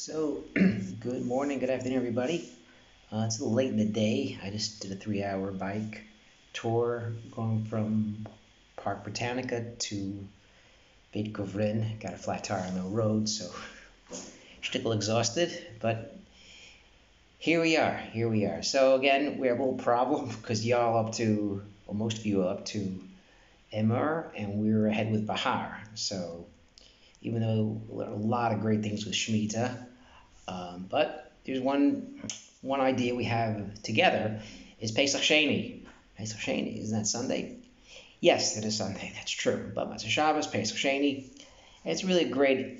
So, good morning, good afternoon, everybody. It's a little late in the day. I just did a 3 hour bike tour going from Park Britannica to Beit Guvrin. Got a flat tire on the road, so still exhausted, but here we are. So, again, we have a little problem because y'all up to, or most of you are up to Emor, and we're ahead with Bahar. So, even though there are a lot of great things with Shemitah, but there's one idea we have together is Pesach Sheni. Pesach Sheni, isn't that Sunday? Yes, it is Sunday. That's true. But Matzah Shabbos, Pesach Sheni, and it's really a great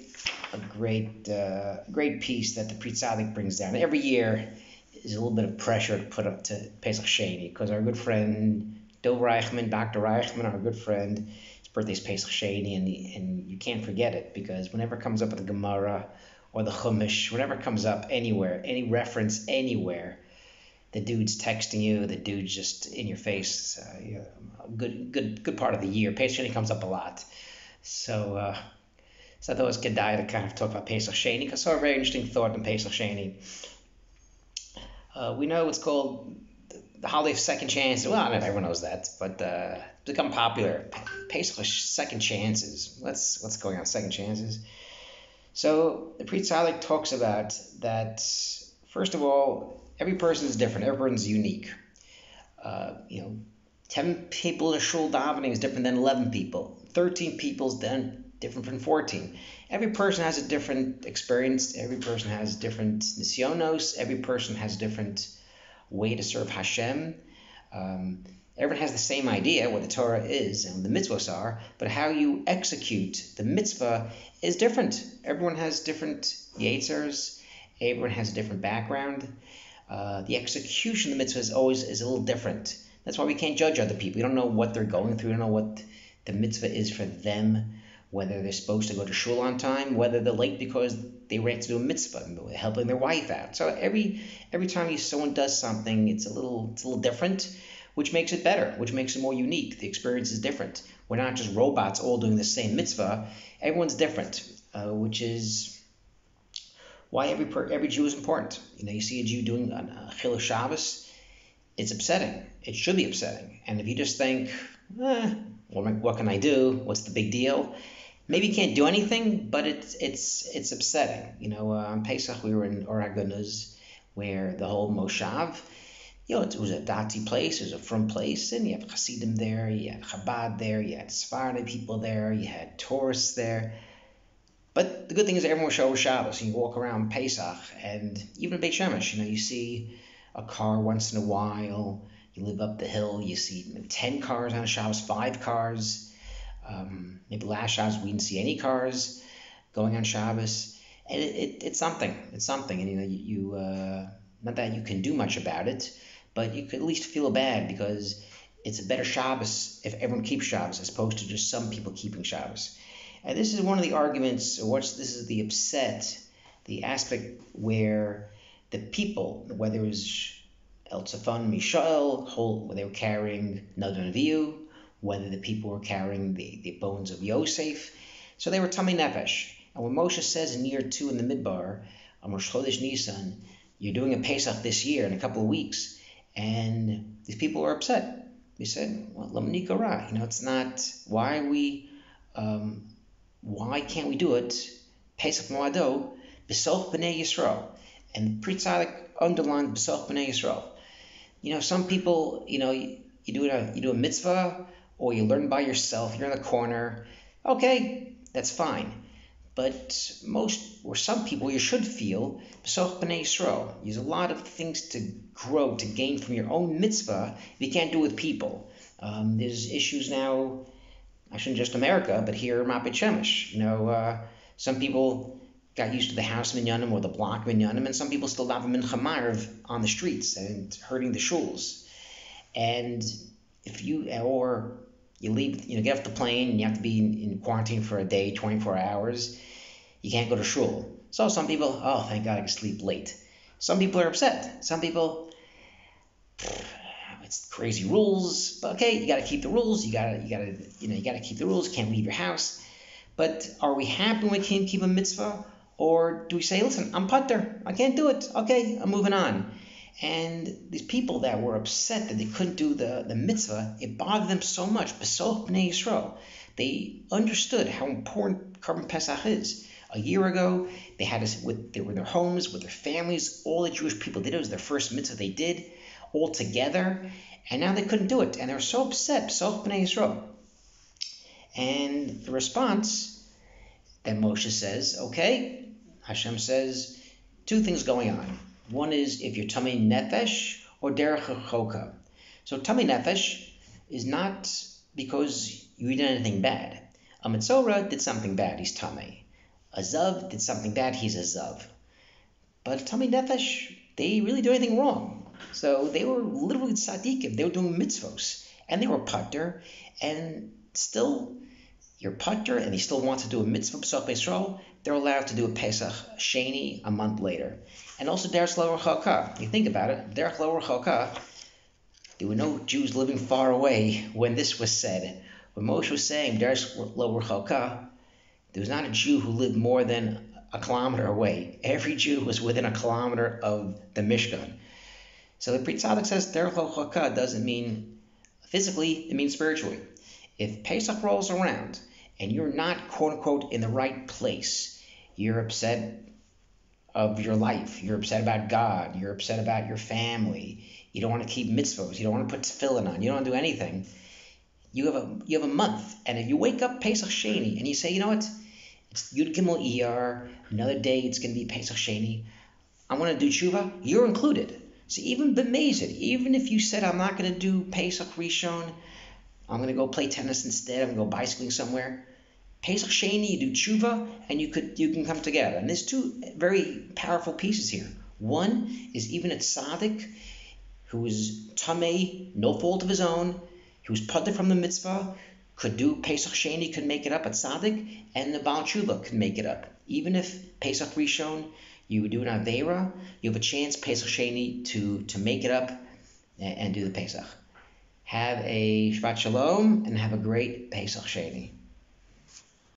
piece that the Pri Tzaddik brings down. Every year is a little bit of pressure to put up to Pesach Sheni because our good friend Dov Reichman, Dr. Reichman, our good friend, his birthday's Pesach Sheni, and you can't forget it because whenever it comes up with the Gemara or the Chumash, whenever it comes up anywhere, any reference anywhere, the dude's texting you, the dude's just in your face. A good part of the year. Pesach Sheni comes up a lot, so I thought it was kedai to kind of talk about Pesach Sheni because I saw a very interesting thought in Pesach Sheni. We know it's called the holiday of second chances. Well, not everyone knows that, but it's become popular. Pesach second chances. What's going on? Second chances. So the Pri Tzaddik talks about that. First of all, every person is different. Every person's unique. 10 people in a shul davening is different than 11 people. 13 people is then different from 14. Every person has a different experience. Every person has different nisyonos. Every person has a different way to serve Hashem. Everyone has the same idea what the Torah is and the mitzvahs are, but how you execute the mitzvah is different. Everyone has different yitzers. Everyone has a different background. The execution of the mitzvah is a little different. That's why we can't judge other people. We don't know what they're going through. We don't know what the mitzvah is for them, whether they're supposed to go to shul on time, whether they're late because they ran to do a mitzvah, helping their wife out. So every time someone does something, it's a little different, which makes it better, which makes it more unique. The experience is different. We're not just robots all doing the same mitzvah. Everyone's different, which is why every Jew is important. You see a Jew doing a Chilul Shabbos, it's upsetting. It should be upsetting. And if you just think, what can I do? What's the big deal? Maybe you can't do anything, but it's upsetting. On Pesach we were in Or HaGanuz, where the whole Moshav, it was a dati place, it was a frum place, and you have Hasidim there, you had Chabad there, you had Sephardi people there, you had tourists there. But the good thing is everyone was over Shabbos. You walk around Pesach, and even in Beit Shemesh, you see a car once in a while. You live up the hill, you see 10 cars on a Shabbos, 5 cars. Maybe last Shabbos we didn't see any cars going on Shabbos. And it's something. It's something. And you not that you can do much about it, but you could at least feel bad because it's a better Shabbos if everyone keeps Shabbos as opposed to just some people keeping Shabbos. And this is one of the arguments, this is the aspect where the people, whether it was El Tzafan, Mishael, whether they were carrying Nadav and Avihu, whether the people were carrying the bones of Yosef. So they were Tamei Nefesh. And when Moshe says in year 2 in the Midbar, on Rosh Chodesh Nisan, you're doing a Pesach this year in a couple of weeks, and these people were upset. They said, well, Lamni Kara, it's not, why can't we do it, Pesach Moado, B'soch B'nai Yisrael? And Pri Tzaddik underlined B'soch B'nai Yisrael. Some people, you do a mitzvah, or you learn by yourself, you're in the corner, okay, that's fine. But some people, you should feel B'soch B'nai Yisrael. There's a lot of things to grow, to gain from your own mitzvah if you can't do it with people. There's issues now, actually just America, but here in Beit Shemesh. Some people got used to the house minyanim or the block minyanim, and some people still have a mincha ma'ariv on the streets and hurting the shuls. And if you leave, get off the plane and you have to be in quarantine for a day, 24 hours, you can't go to shul. So some people, oh, thank God I can sleep late. Some people are upset. Some people, it's crazy rules, but okay, you got to keep the rules. You got to keep the rules. You can't leave your house. But are we happy when we can't keep a mitzvah, Or do we say, listen, I'm putter, I can't do it, okay, I'm moving on? And these people that were upset that they couldn't do the mitzvah, it bothered them so much. B'soch b'nei Yisrael, they understood how important Korban Pesach is. A year ago, they were in their homes with their families. All the Jewish people did it. It was their first mitzvah they did all together, and now they couldn't do it, and they were so upset. B'soch b'nei Yisrael. And the response that Moshe says, okay, Hashem says, two things going on. One is if you're tamei nefesh or derech choka. So tamei nefesh is not because you did anything bad. A Metzora did something bad, he's tamei. A zav did something bad, he's a zav. But tamei nefesh, they really do anything wrong. So they were literally tzaddikim. They were doing mitzvos, and they were pater, and still you're pater, and they still want to do a mitzvah b'soch Yisrael. They're allowed to do a pesach sheni a month later. And also derech lo rachaka. You think about it, derech lo rachaka, there were no Jews living far away when this was said. When Moshe was saying derech lo rachaka, there was not a Jew who lived more than a kilometer away. Every Jew was within a kilometer of the Mishkan. So the Pri Tzaddik says derech lo rachaka doesn't mean physically, it means spiritually. If Pesach rolls around and you're not, quote unquote, in the right place, you're upset of your life, you're upset about God, you're upset about your family, you don't want to keep mitzvahs, you don't want to put tefillin on, you don't want to do anything, you have a month, and if you wake up Pesach Sheni and you say, you know what, it's Yud Gimel Iyar, another day it's going to be Pesach Sheni, I want to do tshuva, you're included. So even b'mezid, even if you said I'm not going to do Pesach Rishon, I'm going to go play tennis instead, I'm going to go bicycling somewhere, Pesach Sheni, you do tshuva, and you can come together. And there's two very powerful pieces here. One is even a tzaddik who is tamei, no fault of his own, who's pater from the mitzvah, could do Pesach Sheni, could make it up, a tzaddik, and the Baal Tshuva could make it up. Even if Pesach Rishon, you would do an Aveira, you have a chance Pesach Sheni to make it up and do the Pesach. Have a Shabbat Shalom and have a great Pesach Sheni.